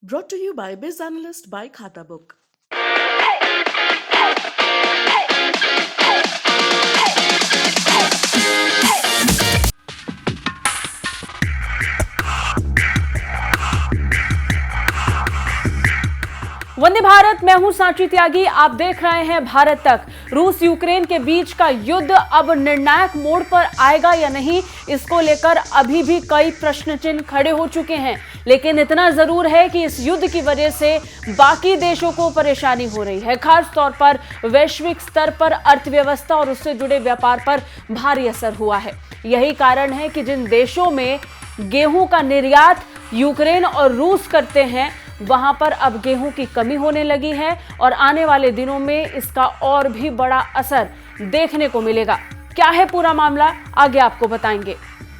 Brought to you by Biz Analyst by Khata Book. Vande Bharat, मैं हूं सांची त्यागी। आप देख रहे हैं भारत तक। रूस यूक्रेन के बीच का युद्ध अब निर्णायक मोड़ पर आएगा या नहीं, इसको लेकर अभी भी कई प्रश्न चिन्ह खड़े हो चुके हैं। लेकिन इतना जरूर है कि इस युद्ध की वजह से बाकी देशों को परेशानी हो रही है। खास तौर पर वैश्विक स्तर पर अर्थव्यवस्था और उससे जुड़े व्यापार पर भारी असर हुआ है। यही कारण है कि जिन देशों में गेहूं का निर्यात यूक्रेन और रूस करते हैं, वहां पर अब गेहूं की कमी होने लगी है और आने वाले दिनों में इसका और भी बड़ा असर देखने को मिलेगा। क्या है पूरा मामला, आगे आपको बताएंगे।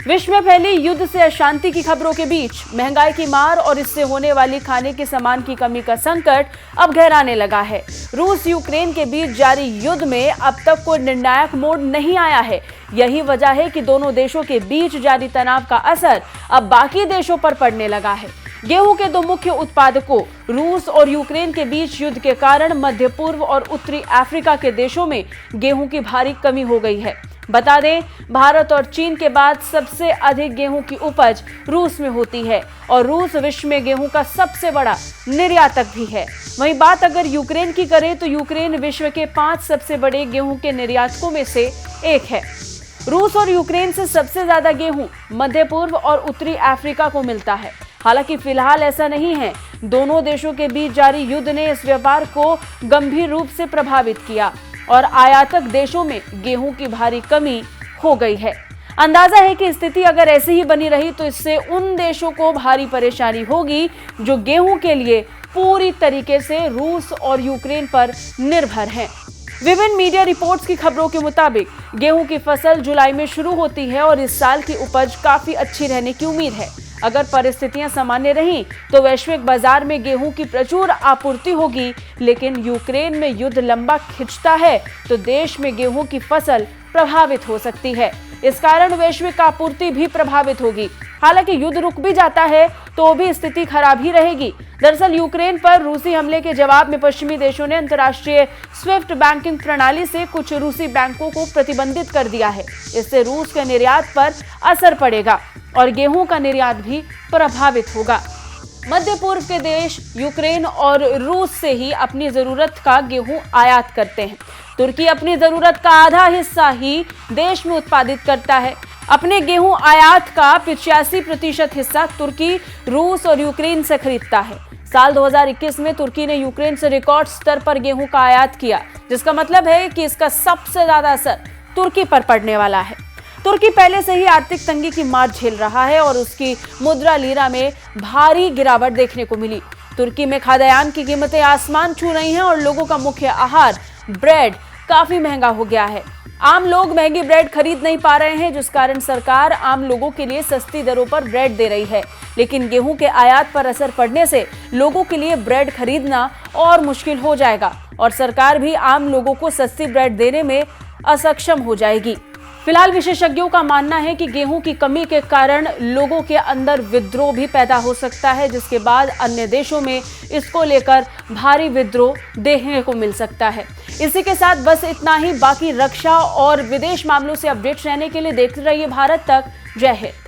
विश्व में फैली युद्ध से अशांति की खबरों के बीच महंगाई की मार और इससे होने वाली खाने के सामान की कमी का संकट अब गहराने लगा है। रूस यूक्रेन के बीच जारी युद्ध में अब तक कोई निर्णायक मोड़ नहीं आया है। यही वजह है कि दोनों देशों के बीच जारी तनाव का असर अब बाकी देशों पर पड़ने लगा है। गेहूं के दो मुख्य उत्पादकों रूस और यूक्रेन के बीच युद्ध के कारण मध्य पूर्व और उत्तरी अफ्रीका के देशों में गेहूं की भारी कमी हो गई है। बता दें, भारत और चीन के बाद सबसे अधिक गेहूं की उपज रूस में होती है और रूस विश्व में गेहूं का सबसे बड़ा निर्यातक भी है। वहीं बात अगर यूक्रेन की करें तो यूक्रेन विश्व के 5 सबसे बड़े गेहूं के निर्यातकों में से एक है। रूस और यूक्रेन से सबसे ज्यादा गेहूं मध्य पूर्व और उत्तरी अफ्रीका को मिलता है। हालांकि फिलहाल ऐसा नहीं है। दोनों देशों के बीच जारी युद्ध ने इस व्यापार को गंभीर रूप से प्रभावित किया और आयातक देशों में गेहूं की भारी कमी हो गई है। अंदाजा है कि स्थिति अगर ऐसी ही बनी रही तो इससे उन देशों को भारी परेशानी होगी जो गेहूं के लिए पूरी तरीके से रूस और यूक्रेन पर निर्भर हैं। विभिन्न मीडिया रिपोर्ट्स की खबरों के मुताबिक गेहूं की फसल जुलाई में शुरू होती है और इस साल की उपज काफी अच्छी रहने की उम्मीद है। अगर परिस्थितियां सामान्य रहीं तो वैश्विक बाजार में गेहूं की प्रचुर आपूर्ति होगी। लेकिन यूक्रेन में युद्ध लंबा खिंचता है तो देश में गेहूं की फसल प्रभावित हो सकती है। इस कारण वैश्विक आपूर्ति भी प्रभावित होगी। हालांकि युद्ध रुक भी जाता है तो भी स्थिति खराब ही रहेगी। दरअसल यूक्रेन पर रूसी हमले के जवाब में पश्चिमी देशों ने अंतर्राष्ट्रीय स्विफ्ट बैंकिंग प्रणाली से कुछ रूसी बैंकों को प्रतिबंधित कर दिया है। इससे रूस के निर्यात पर असर पड़ेगा और गेहूं का निर्यात भी प्रभावित होगा। मध्य पूर्व के देश यूक्रेन और रूस से ही अपनी जरूरत का गेहूं आयात करते हैं। तुर्की अपनी जरूरत का आधा हिस्सा ही देश में उत्पादित करता है। अपने गेहूं आयात का 85% हिस्सा तुर्की रूस और यूक्रेन से खरीदता है। साल 2021 में तुर्की ने यूक्रेन से रिकॉर्ड स्तर पर गेहूं का आयात किया, जिसका मतलब है कि इसका सबसे ज्यादा असर तुर्की पर पड़ने वाला है। तुर्की पहले से ही आर्थिक तंगी की मार झेल रहा है और उसकी मुद्रा लीरा में भारी गिरावट देखने को मिली। तुर्की में खाद्यान्न की कीमतें आसमान छू रही हैं और लोगों का मुख्य आहार ब्रेड काफी महंगा हो गया है। आम लोग महंगी ब्रेड खरीद नहीं पा रहे हैं, जिस कारण सरकार आम लोगों के लिए सस्ती दरों पर ब्रेड दे रही है। लेकिन गेहूं के आयात पर असर पड़ने से लोगों के लिए ब्रेड खरीदना और मुश्किल हो जाएगा और सरकार भी आम लोगों को सस्ती ब्रेड देने में असक्षम हो जाएगी। फिलहाल विशेषज्ञों का मानना है कि गेहूं की कमी के कारण लोगों के अंदर विद्रोह भी पैदा हो सकता है, जिसके बाद अन्य देशों में इसको लेकर भारी विद्रोह देखने को मिल सकता है। इसी के साथ बस इतना ही। बाकी रक्षा और विदेश मामलों से अपडेट रहने के लिए देखते रहिए भारत तक। जय हिंद।